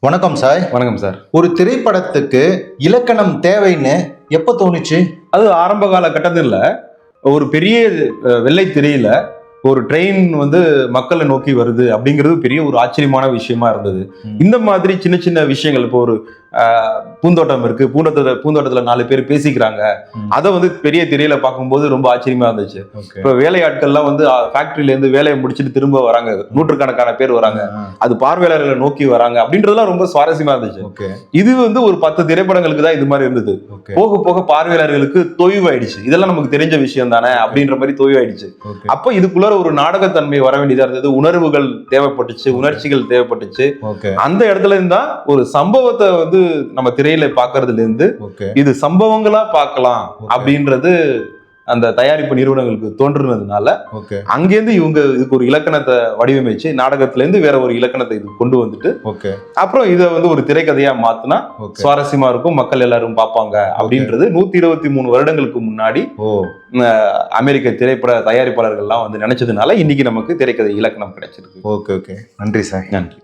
வணக்கம் சார். வணக்கம் சார். ஒரு திரைப்படத்துக்கு இலக்கணம் தேவைன்னு எப்ப தோணுச்சு? அது ஆரம்ப காலகட்டத்தில் ஒரு பெரிய வெள்ளை திரையில ஒரு ட்ரெயின் மக்களை நோக்கி வருது அப்படிங்கிறது பெரிய ஒரு ஆச்சரியமான விஷயமா இருந்தது. இந்த மாதிரி சின்ன சின்ன விஷயங்கள், இப்போ ஒரு பூந்தோட்டம் இருக்கு, பூந்தோட்டத்துல 4 பேர் பேசிக்கிறாங்க, அதை பெரிய திரையில பார்க்கும்போது ரொம்ப ஆச்சரியமா இருந்துச்சு. இப்ப வேலையாட்கள்லாம் ஃபேக்டரியில இருந்து வேலையை முடிச்சுட்டு திரும்ப வராங்க, நூற்றுக்கணக்கான பேர் வராங்க, அது பார்வையாளர்களை நோக்கி வராங்க அப்படின்றதுலாம் ரொம்ப சுவாரஸ்யமா இருந்துச்சு. இது ஒரு 10 திரைப்படங்களுக்கு தான் இது மாதிரி இருந்தது. போக போக பார்வையாளர்களுக்கு தொய்வாயிடுச்சு, இதெல்லாம் நமக்கு தெரிஞ்ச விஷயம் தானே அப்படின்ற மாதிரி தொய்வாயிடுச்சு. அப்ப இதுக்குள்ள ஒரு நாடகத்தன்மை வர வேண்டியதா இருந்தது, உணர்வுகள் தேவைப்பட்டுச்சு, உணர்ச்சிகள் தேவைப்பட்டுச்சு. அந்த இடத்துல இருந்தா ஒரு சம்பவத்தை நம்ம திரையில பாக்குறதுல இருந்து இது சம்பவங்களா பார்க்கலாம் அப்படின்றது அந்த தயாரிப்பு நிறுவனங்களுக்கு தோன்றுனதுனால அங்கேருந்து இவங்க இதுக்கு ஒரு இலக்கணத்தை வடிவமைச்சு நாடகத்துல இருந்து வேற ஒரு இலக்கணத்தை இது கொண்டு வந்துட்டு அப்புறம் இதை ஒரு திரைக்கதையா மாத்தினா சுவாரஸ்யமா இருக்கும், மக்கள் எல்லாரும் பார்ப்பாங்க அப்படின்றது 123 வருடங்களுக்கு முன்னாடி அமெரிக்க திரைப்பட தயாரிப்பாளர்கள்லாம் நினைச்சதுனால இன்னைக்கு நமக்கு திரைக்கதை இலக்கணம் கிடைச்சிருக்கு. ஓகே, நன்றி சார். நன்றி.